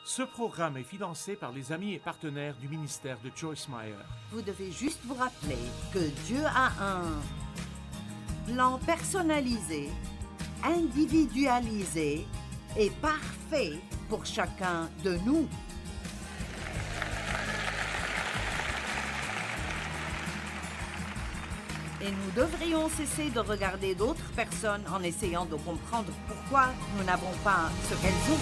Ce programme est financé par les amis et partenaires du ministère de Joyce Meyer. Vous devez juste vous rappeler que Dieu a un plan personnalisé, individualisé et parfait pour chacun de nous. Et nous devrions cesser de regarder d'autres personnes en essayant de comprendre pourquoi nous n'avons pas ce qu'elles ont.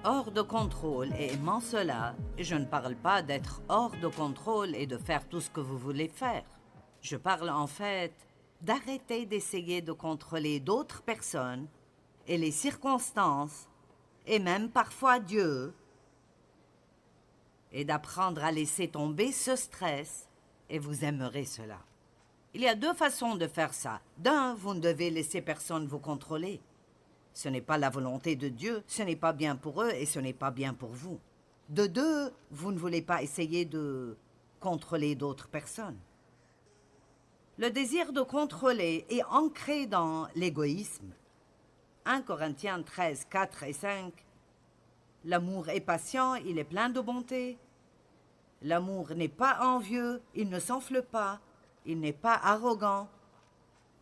Hors de contrôle, et aimant cela, je ne parle pas d'être hors de contrôle et de faire tout ce que vous voulez faire. Je parle en fait d'arrêter d'essayer de contrôler d'autres personnes et les circonstances, et même parfois Dieu, et d'apprendre à laisser tomber ce stress, et vous aimerez cela. Il y a deux façons de faire ça. D'un, vous ne devez laisser personne vous contrôler. Ce n'est pas la volonté de Dieu, ce n'est pas bien pour eux et ce n'est pas bien pour vous. De deux, vous ne voulez pas essayer de contrôler d'autres personnes. Le désir de contrôler est ancré dans l'égoïsme. 1 Corinthiens 13, 4 et 5. L'amour est patient, il est plein de bonté. L'amour n'est pas envieux, il ne s'enfle pas, il n'est pas arrogant,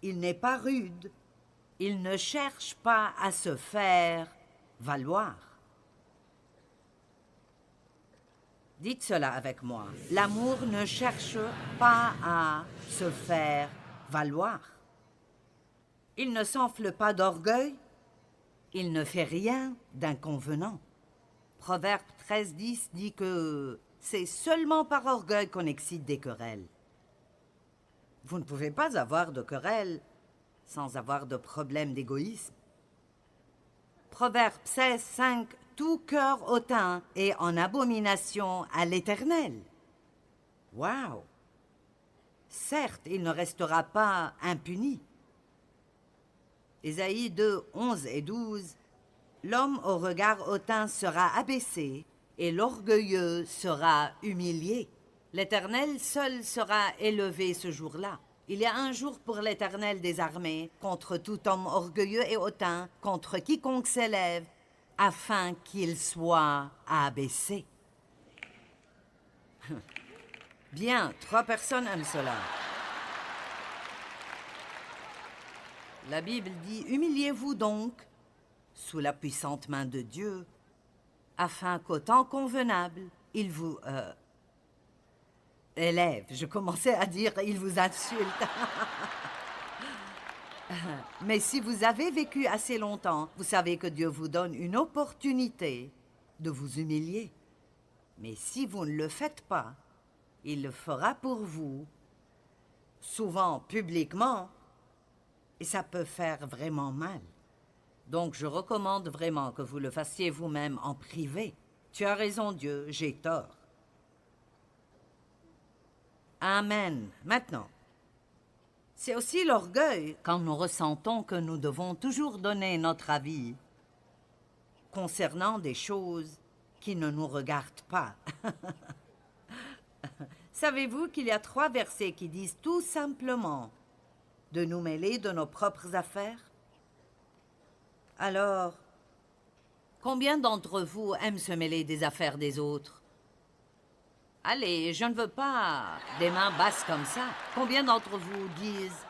il n'est pas rude. Il ne cherche pas à se faire valoir. Dites cela avec moi. L'amour ne cherche pas à se faire valoir. Il ne s'enfle pas d'orgueil. Il ne fait rien d'inconvenant. Proverbe 13:10 dit que c'est seulement par orgueil qu'on excite des querelles. Vous ne pouvez pas avoir de querelles sans avoir de problème d'égoïsme. Proverbe 16:5. Tout cœur hautain est en abomination à l'Éternel. Wow! Certes, il ne restera pas impuni. Ésaïe 2, 11 et 12. L'homme au regard hautain sera abaissé et l'orgueilleux sera humilié. L'Éternel seul sera élevé ce jour-là. Il y a un jour pour l'Éternel des armées, contre tout homme orgueilleux et hautain, contre quiconque s'élève, afin qu'il soit abaissé. Bien, 3 personnes aiment cela. La Bible dit « Humiliez-vous donc, sous la puissante main de Dieu, afin qu'au temps convenable, il vous... élève. » Je commençais à dire « il vous insulte ». Mais si vous avez vécu assez longtemps, vous savez que Dieu vous donne une opportunité de vous humilier. Mais si vous ne le faites pas, il le fera pour vous, souvent publiquement, et ça peut faire vraiment mal. Donc je recommande vraiment que vous le fassiez vous-même en privé. Tu as raison, Dieu, j'ai tort. Amen. Maintenant, c'est aussi l'orgueil quand nous ressentons que nous devons toujours donner notre avis concernant des choses qui ne nous regardent pas. Savez-vous qu'il y a 3 versets qui disent tout simplement de nous mêler de nos propres affaires? Alors, combien d'entre vous aiment se mêler des affaires des autres? Allez, je ne veux pas des mains basses comme ça. Combien d'entre vous disent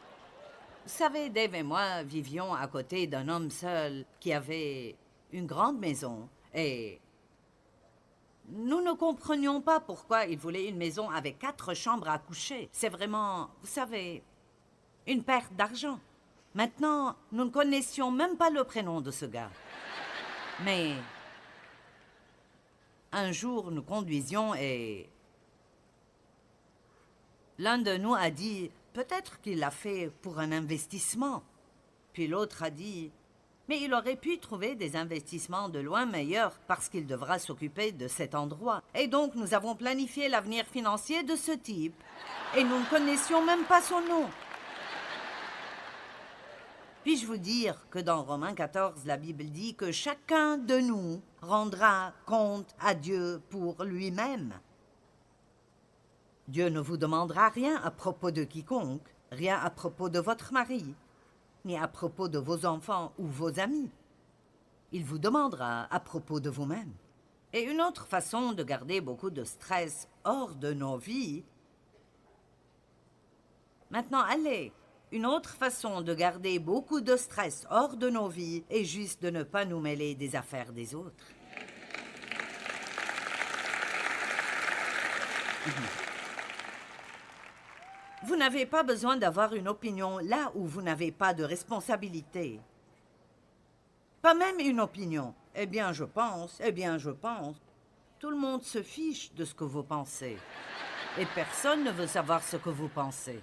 « Vous savez, Dave et moi vivions à côté d'un homme seul qui avait une grande maison et nous ne comprenions pas pourquoi il voulait une maison avec 4 chambres à coucher. C'est vraiment, vous savez, une perte d'argent. Maintenant, nous ne connaissions même pas le prénom de ce gars. Mais un jour, nous conduisions et l'un de nous a dit « Peut-être qu'il l'a fait pour un investissement. » Puis l'autre a dit « Mais il aurait pu trouver des investissements de loin meilleurs parce qu'il devra s'occuper de cet endroit. » Et donc, nous avons planifié l'avenir financier de ce type. Et nous ne connaissions même pas son nom. Puis-je vous dire que dans Romains 14, la Bible dit que chacun de nous rendra compte à Dieu pour lui-même. Dieu ne vous demandera rien à propos de quiconque, rien à propos de votre mari, ni à propos de vos enfants ou vos amis. Il vous demandera à propos de vous-même. Et une autre façon de garder beaucoup de stress hors de nos vies... Maintenant, allez, une autre façon de garder beaucoup de stress hors de nos vies est juste de ne pas nous mêler des affaires des autres. Vous n'avez pas besoin d'avoir une opinion là où vous n'avez pas de responsabilité. Pas même une opinion. Eh bien, je pense, eh bien, je pense. Tout le monde se fiche de ce que vous pensez. Et personne ne veut savoir ce que vous pensez.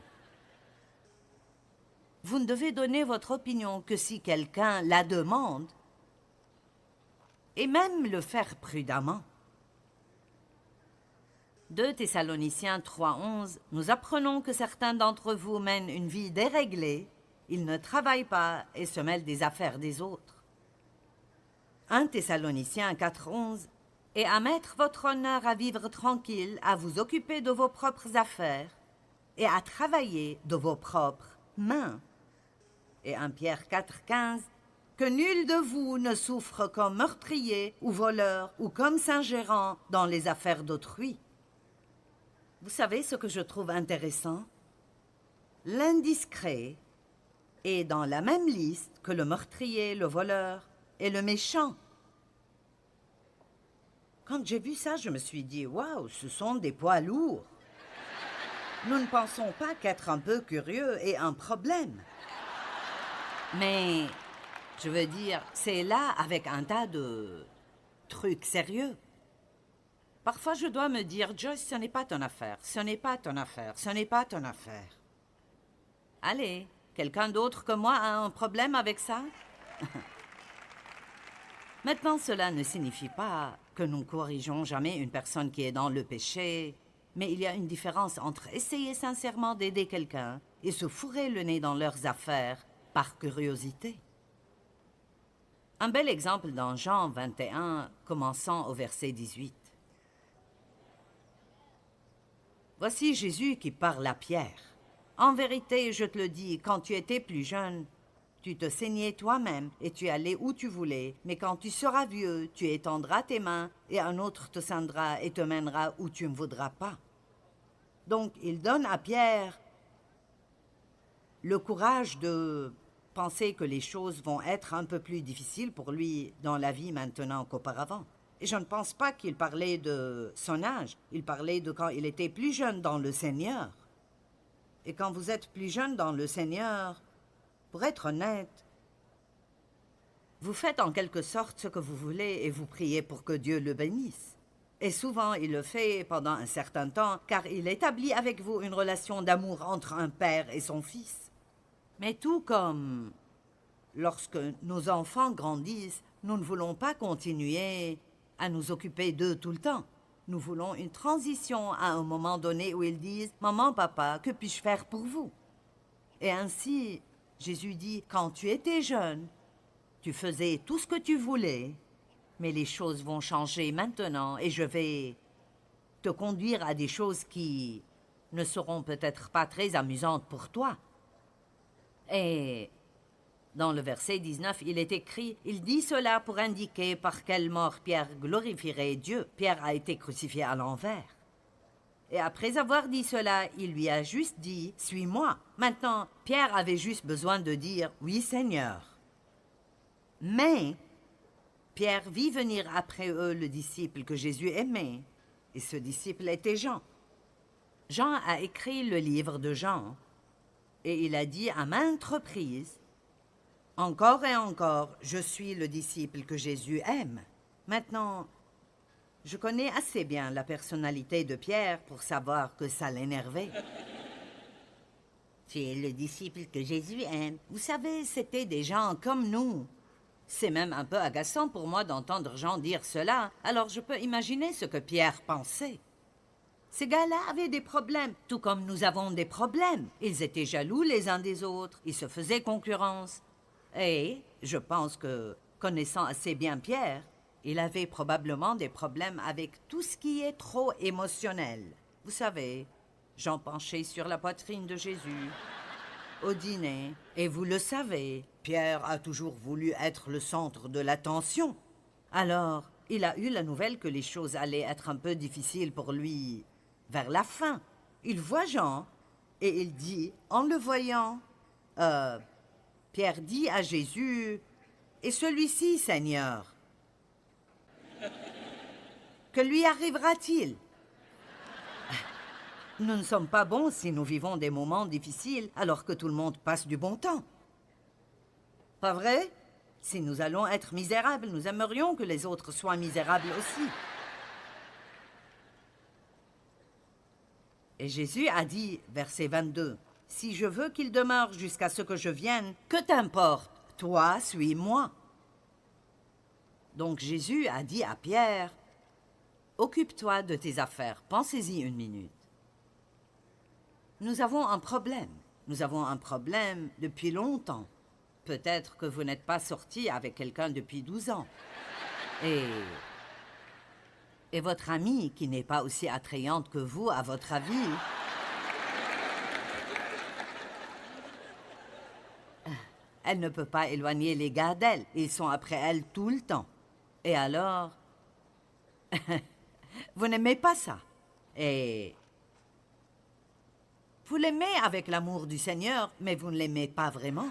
Vous ne devez donner votre opinion que si quelqu'un la demande, et même le faire prudemment. 2 Thessaloniciens 3:11, nous apprenons que certains d'entre vous mènent une vie déréglée, ils ne travaillent pas et se mêlent des affaires des autres. 1 Thessaloniciens 4:11, et à mettre votre honneur à vivre tranquille, à vous occuper de vos propres affaires et à travailler de vos propres mains. Et 1 Pierre 4:15, que nul de vous ne souffre comme meurtrier ou voleur ou comme s'ingérant dans les affaires d'autrui. Vous savez ce que je trouve intéressant? L'indiscret est dans la même liste que le meurtrier, le voleur et le méchant. Quand j'ai vu ça, je me suis dit, waouh, ce sont des poids lourds. Nous ne pensons pas qu'être un peu curieux est un problème. Mais, je veux dire, c'est là avec un tas de trucs sérieux. Parfois, je dois me dire, Joyce, ce n'est pas ton affaire, ce n'est pas ton affaire, ce n'est pas ton affaire. Allez, quelqu'un d'autre que moi a un problème avec ça? Maintenant, cela ne signifie pas que nous ne corrigeons jamais une personne qui est dans le péché, mais il y a une différence entre essayer sincèrement d'aider quelqu'un et se fourrer le nez dans leurs affaires par curiosité. Un bel exemple dans Jean 21, commençant au verset 18. Voici Jésus qui parle à Pierre. En vérité, je te le dis, quand tu étais plus jeune, tu te saignais toi-même et tu allais où tu voulais, mais quand tu seras vieux, tu étendras tes mains et un autre te ceindra et te mènera où tu ne voudras pas. Donc, il donne à Pierre le courage de penser que les choses vont être un peu plus difficiles pour lui dans la vie maintenant qu'auparavant. Et je ne pense pas qu'il parlait de son âge, il parlait de quand il était plus jeune dans le Seigneur. Et quand vous êtes plus jeune dans le Seigneur, pour être honnête, vous faites en quelque sorte ce que vous voulez et vous priez pour que Dieu le bénisse. Et souvent, il le fait pendant un certain temps, car il établit avec vous une relation d'amour entre un père et son fils. Mais tout comme lorsque nos enfants grandissent, nous ne voulons pas continuer à nous occuper d'eux tout le temps. Nous voulons une transition à un moment donné où ils disent « Maman, papa, que puis-je faire pour vous ?» Et ainsi, Jésus dit « Quand tu étais jeune, tu faisais tout ce que tu voulais, mais les choses vont changer maintenant et je vais te conduire à des choses qui ne seront peut-être pas très amusantes pour toi. » Et dans le verset 19, il est écrit, il dit cela pour indiquer par quelle mort Pierre glorifierait Dieu. Pierre a été crucifié à l'envers. Et après avoir dit cela, il lui a juste dit, suis-moi. Maintenant, Pierre avait juste besoin de dire, oui Seigneur. Mais Pierre vit venir après eux le disciple que Jésus aimait, et ce disciple était Jean. Jean a écrit le livre de Jean, et il a dit à maintes reprises, encore et encore, je suis le disciple que Jésus aime. Maintenant, je connais assez bien la personnalité de Pierre pour savoir que ça l'énervait. Tu es le disciple que Jésus aime. Vous savez, c'était des gens comme nous. C'est même un peu agaçant pour moi d'entendre Jean dire cela, alors je peux imaginer ce que Pierre pensait. Ces gars-là avaient des problèmes, tout comme nous avons des problèmes. Ils étaient jaloux les uns des autres, ils se faisaient concurrence. Et je pense que, connaissant assez bien Pierre, il avait probablement des problèmes avec tout ce qui est trop émotionnel. Vous savez, Jean penché sur la poitrine de Jésus. Au dîner, et vous le savez, Pierre a toujours voulu être le centre de l'attention. Alors, il a eu la nouvelle que les choses allaient être un peu difficiles pour lui vers la fin. Il voit Jean et il dit, en le voyant, Pierre dit à Jésus, « Et celui-ci, Seigneur, que lui arrivera-t-il » Nous ne sommes pas bons si nous vivons des moments difficiles alors que tout le monde passe du bon temps. Pas vrai? Si nous allons être misérables, nous aimerions que les autres soient misérables aussi. Et Jésus a dit, verset 22, « Si je veux qu'il demeure jusqu'à ce que je vienne, que t'importe, toi, suis-moi. » Donc Jésus a dit à Pierre, « Occupe-toi de tes affaires, pensez-y une minute. » Nous avons un problème. Nous avons un problème depuis longtemps. Peut-être que vous n'êtes pas sorti avec quelqu'un depuis 12 ans. Et votre amie, qui n'est pas aussi attrayante que vous, à votre avis, elle ne peut pas éloigner les gars d'elle. Ils sont après elle tout le temps. Et alors, vous n'aimez pas ça. Et vous l'aimez avec l'amour du Seigneur, mais vous ne l'aimez pas vraiment.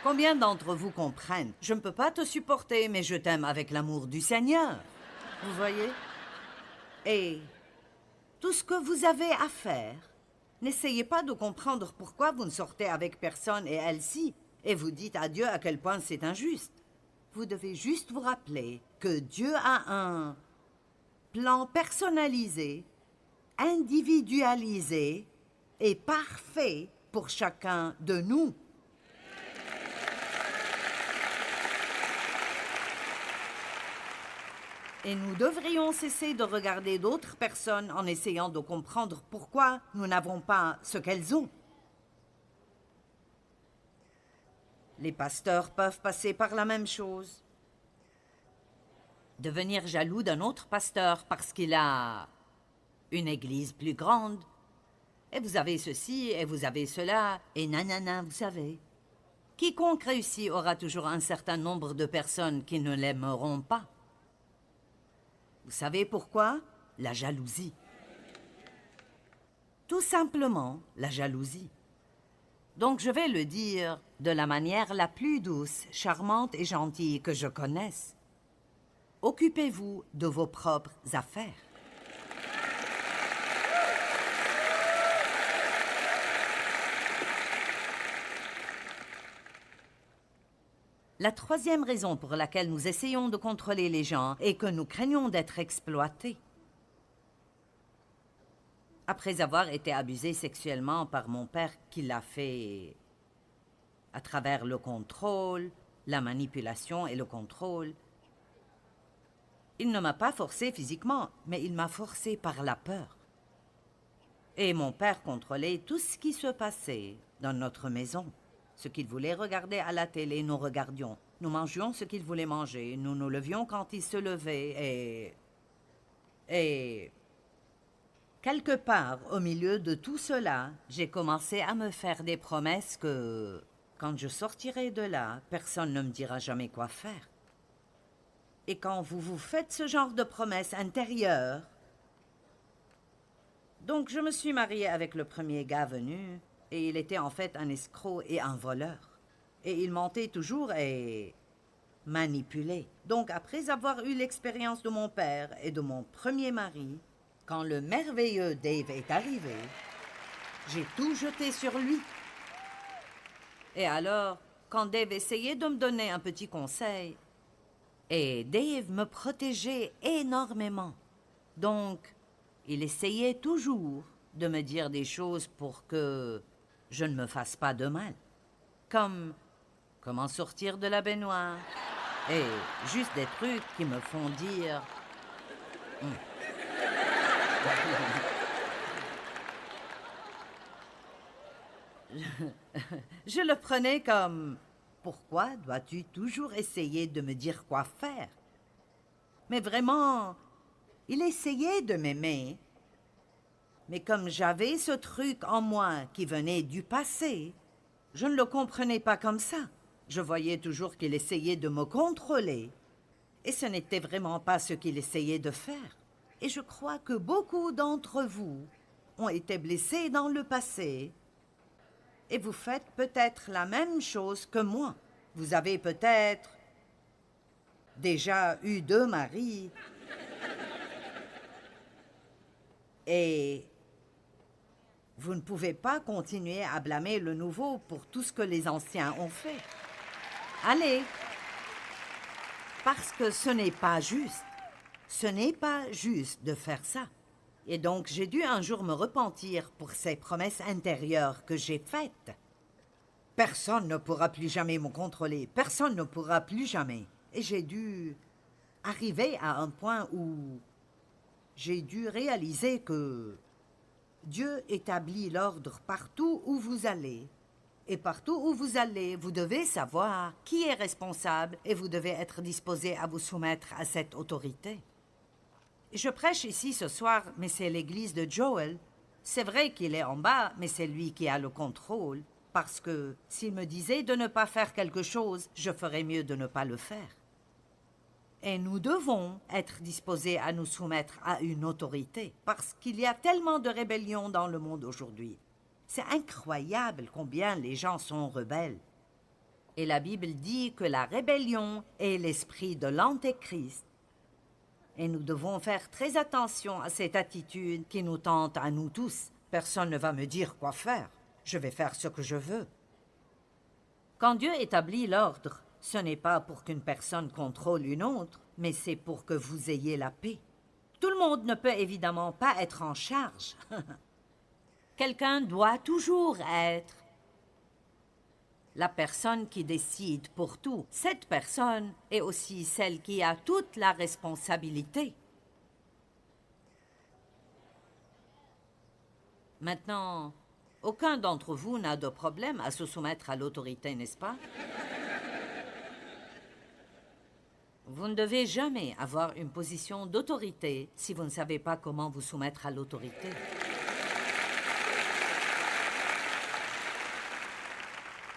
Combien d'entre vous comprennent? Je ne peux pas te supporter, mais je t'aime avec l'amour du Seigneur. Vous voyez? Et tout ce que vous avez à faire, n'essayez pas de comprendre pourquoi vous ne sortez avec personne et elle-ci, et vous dites à Dieu à quel point c'est injuste. Vous devez juste vous rappeler que Dieu a un plan personnalisé, individualisé et parfait pour chacun de nous. Et nous devrions cesser de regarder d'autres personnes en essayant de comprendre pourquoi nous n'avons pas ce qu'elles ont. Les pasteurs peuvent passer par la même chose. Devenir jaloux d'un autre pasteur parce qu'il a une église plus grande. Et vous avez ceci, et vous avez cela, et nanana, vous savez. Quiconque réussit aura toujours un certain nombre de personnes qui ne l'aimeront pas. Vous savez pourquoi? La jalousie. Tout simplement, la jalousie. Donc je vais le dire de la manière la plus douce, charmante et gentille que je connaisse. Occupez-vous de vos propres affaires. La troisième raison pour laquelle nous essayons de contrôler les gens est que nous craignons d'être exploités. Après avoir été abusé sexuellement par mon père qui l'a fait à travers le contrôle, la manipulation et le contrôle, il ne m'a pas forcé physiquement, mais il m'a forcé par la peur. Et mon père contrôlait tout ce qui se passait dans notre maison. Ce qu'il voulait regarder à la télé, nous regardions. Nous mangions ce qu'il voulait manger. Nous nous levions quand il se levait. Et quelque part, au milieu de tout cela, j'ai commencé à me faire des promesses que, quand je sortirai de là, personne ne me dira jamais quoi faire. Et quand vous vous faites ce genre de promesses intérieures... Donc, je me suis mariée avec le premier gars venu... Et il était en fait un escroc et un voleur. Et il mentait toujours et manipulait. Donc, après avoir eu l'expérience de mon père et de mon premier mari, quand le merveilleux Dave est arrivé, j'ai tout jeté sur lui. Et alors, quand Dave essayait de me donner un petit conseil, et Dave me protégeait énormément. Donc, il essayait toujours de me dire des choses pour que je ne me fasse pas de mal. Comme comment sortir de la baignoire. Et juste des trucs qui me font dire... Je le prenais comme... Pourquoi dois-tu toujours essayer de me dire quoi faire? Mais vraiment, il essayait de m'aimer. Mais comme j'avais ce truc en moi qui venait du passé, je ne le comprenais pas comme ça. Je voyais toujours qu'il essayait de me contrôler. Et ce n'était vraiment pas ce qu'il essayait de faire. Et je crois que beaucoup d'entre vous ont été blessés dans le passé. Et vous faites peut-être la même chose que moi. Vous avez peut-être déjà eu 2 maris. Et vous ne pouvez pas continuer à blâmer le nouveau pour tout ce que les anciens ont fait. Allez, parce que ce n'est pas juste. Ce n'est pas juste de faire ça. Et donc, j'ai dû un jour me repentir pour ces promesses intérieures que j'ai faites. Personne ne pourra plus jamais me contrôler. Personne ne pourra plus jamais. Et j'ai dû arriver à un point où j'ai dû réaliser que Dieu établit l'ordre partout où vous allez. Et partout où vous allez, vous devez savoir qui est responsable et vous devez être disposé à vous soumettre à cette autorité. Je prêche ici ce soir, mais c'est l'église de Joel. C'est vrai qu'il est en bas, mais c'est lui qui a le contrôle. Parce que s'il me disait de ne pas faire quelque chose, je ferais mieux de ne pas le faire. Et nous devons être disposés à nous soumettre à une autorité, parce qu'il y a tellement de rébellion dans le monde aujourd'hui. C'est incroyable combien les gens sont rebelles. Et la Bible dit que la rébellion est l'esprit de l'Antéchrist. Et nous devons faire très attention à cette attitude qui nous tente à nous tous. Personne ne va me dire quoi faire. Je vais faire ce que je veux. Quand Dieu établit l'ordre, ce n'est pas pour qu'une personne contrôle une autre, mais c'est pour que vous ayez la paix. Tout le monde ne peut évidemment pas être en charge. Quelqu'un doit toujours être la personne qui décide pour tout. Cette personne est aussi celle qui a toute la responsabilité. Maintenant, aucun d'entre vous n'a de problème à se soumettre à l'autorité, n'est-ce pas? Vous ne devez jamais avoir une position d'autorité si vous ne savez pas comment vous soumettre à l'autorité.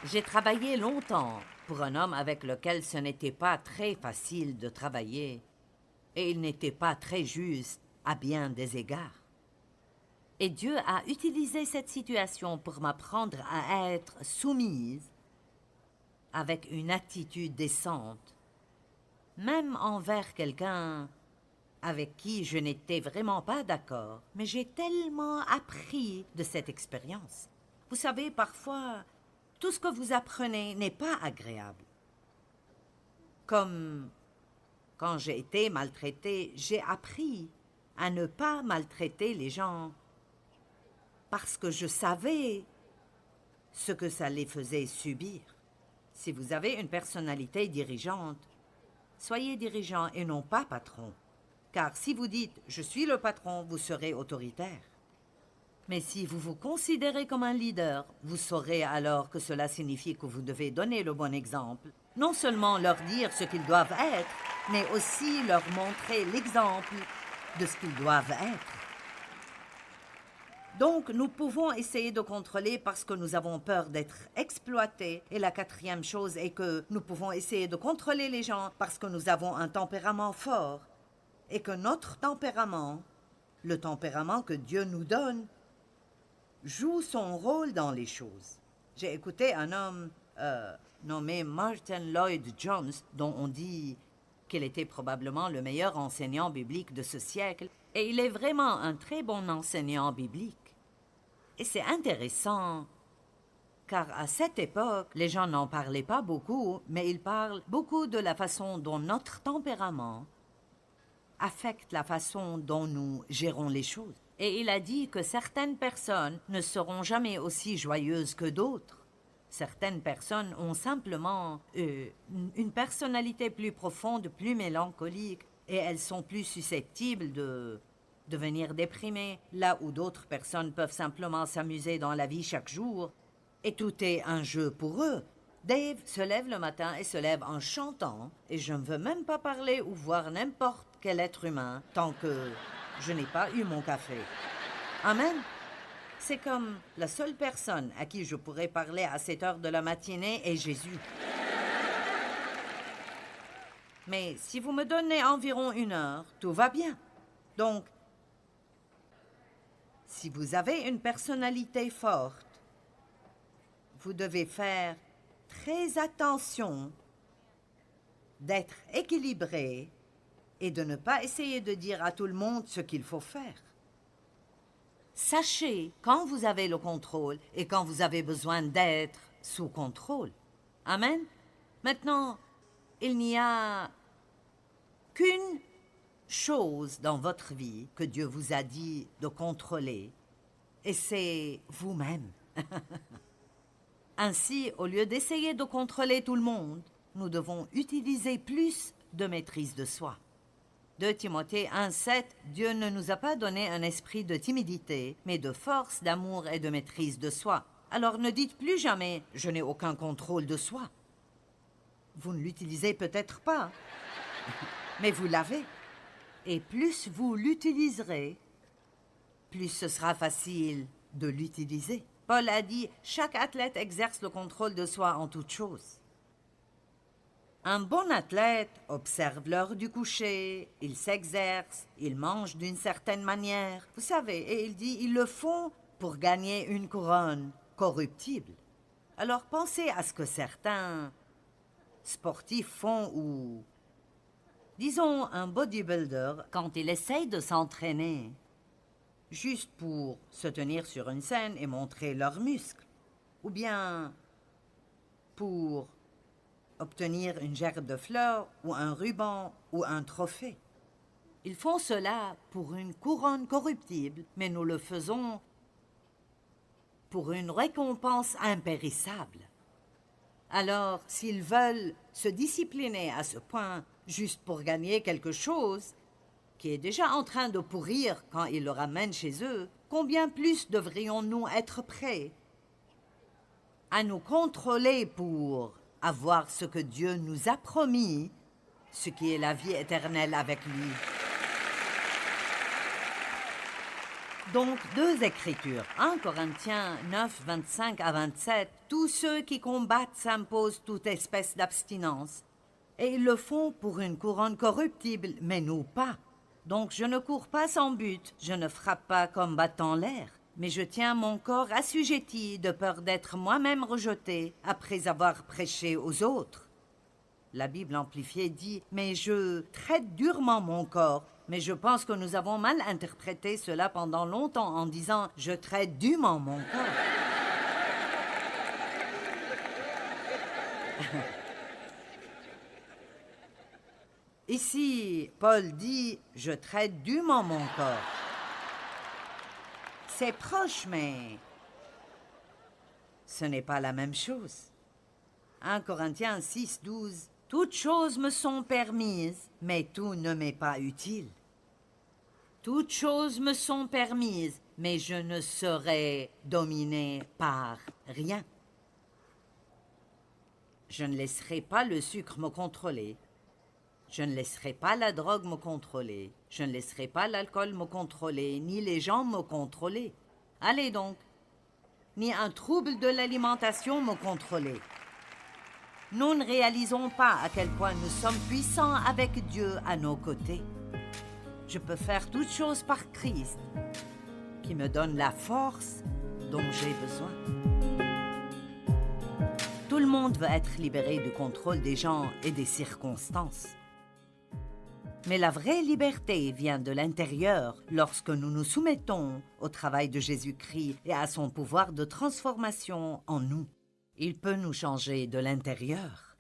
J'ai travaillé longtemps pour un homme avec lequel ce n'était pas très facile de travailler et il n'était pas très juste à bien des égards. Et Dieu a utilisé cette situation pour m'apprendre à être soumise avec une attitude décente, même envers quelqu'un avec qui je n'étais vraiment pas d'accord. Mais j'ai tellement appris de cette expérience. Vous savez, parfois, tout ce que vous apprenez n'est pas agréable. Comme quand j'ai été maltraitée, j'ai appris à ne pas maltraiter les gens parce que je savais ce que ça les faisait subir. Si vous avez une personnalité dirigeante, soyez dirigeant et non pas patron. Car si vous dites « je suis le patron », vous serez autoritaire. Mais si vous vous considérez comme un leader, vous saurez alors que cela signifie que vous devez donner le bon exemple. Non seulement leur dire ce qu'ils doivent être, mais aussi leur montrer l'exemple de ce qu'ils doivent être. Donc, nous pouvons essayer de contrôler parce que nous avons peur d'être exploités. Et la 4e chose est que nous pouvons essayer de contrôler les gens parce que nous avons un tempérament fort. Et que notre tempérament, le tempérament que Dieu nous donne, joue son rôle dans les choses. J'ai écouté un homme nommé Martin Lloyd Jones, dont on dit qu'il était probablement le meilleur enseignant biblique de ce siècle. Et il est vraiment un très bon enseignant biblique. Et c'est intéressant, car à cette époque, les gens n'en parlaient pas beaucoup, mais ils parlent beaucoup de la façon dont notre tempérament affecte la façon dont nous gérons les choses. Et il a dit que certaines personnes ne seront jamais aussi joyeuses que d'autres. Certaines personnes ont simplement une personnalité plus profonde, plus mélancolique, et elles sont plus susceptibles de devenir déprimées, là où d'autres personnes peuvent simplement s'amuser dans la vie chaque jour. Et tout est un jeu pour eux. Dave se lève le matin et se lève en chantant, et je ne veux même pas parler ou voir n'importe quel être humain tant que je n'ai pas eu mon café. Amen. C'est comme la seule personne à qui je pourrais parler à cette heure de la matinée est Jésus. Mais si vous me donnez environ 1 heure, tout va bien. Donc, si vous avez une personnalité forte, vous devez faire très attention d'être équilibré et de ne pas essayer de dire à tout le monde ce qu'il faut faire. Sachez quand vous avez le contrôle et quand vous avez besoin d'être sous contrôle. Amen. Maintenant, il n'y a qu'une chose dans votre vie que Dieu vous a dit de contrôler, et c'est vous-même. Ainsi, au lieu d'essayer de contrôler tout le monde, nous devons utiliser plus de maîtrise de soi. 2 Timothée 1,7, Dieu ne nous a pas donné un esprit de timidité, mais de force, d'amour et de maîtrise de soi. Alors ne dites plus jamais « je n'ai aucun contrôle de soi ». Vous ne l'utilisez peut-être pas, mais vous l'avez. Et plus vous l'utiliserez, plus ce sera facile de l'utiliser. Paul a dit « chaque athlète exerce le contrôle de soi en toutes choses ». Un bon athlète observe l'heure du coucher, il s'exerce, il mange d'une certaine manière. Vous savez, et il dit, ils le font pour gagner une couronne corruptible. Alors pensez à ce que certains sportifs font ou, disons, un bodybuilder, quand il essaye de s'entraîner, juste pour se tenir sur une scène et montrer leurs muscles, ou bien pour obtenir une gerbe de fleurs ou un ruban ou un trophée. Ils font cela pour une couronne corruptible, mais nous le faisons pour une récompense impérissable. Alors, s'ils veulent se discipliner à ce point juste pour gagner quelque chose qui est déjà en train de pourrir quand ils le ramènent chez eux, combien plus devrions-nous être prêts à nous contrôler pour avoir ce que Dieu nous a promis, ce qui est la vie éternelle avec lui. Donc, 2 Écritures, 1 Corinthiens 9, 25 à 27, tous ceux qui combattent s'imposent toute espèce d'abstinence, et ils le font pour une couronne corruptible, mais nous pas. Donc je ne cours pas sans but, je ne frappe pas comme battant l'air, mais je tiens mon corps assujetti de peur d'être moi-même rejeté après avoir prêché aux autres. La Bible amplifiée dit « Mais je traite durement mon corps ». Mais je pense que nous avons mal interprété cela pendant longtemps en disant « Je traite dûment mon corps ». Ici, Paul dit « Je traite dûment mon corps ». C'est proche, mais ce n'est pas la même chose. 1 Corinthiens 6, 12. Toutes choses me sont permises, mais tout ne m'est pas utile. Toutes choses me sont permises, mais je ne serai dominé par rien. Je ne laisserai pas le sucre me contrôler. Je ne laisserai pas la drogue me contrôler. Je ne laisserai pas l'alcool me contrôler, ni les gens me contrôler. Allez donc, ni un trouble de l'alimentation me contrôler. Nous ne réalisons pas à quel point nous sommes puissants avec Dieu à nos côtés. Je peux faire toutes choses par Christ, qui me donne la force dont j'ai besoin. Tout le monde veut être libéré du contrôle des gens et des circonstances. Mais la vraie liberté vient de l'intérieur lorsque nous nous soumettons au travail de Jésus-Christ et à son pouvoir de transformation en nous. Il peut nous changer de l'intérieur.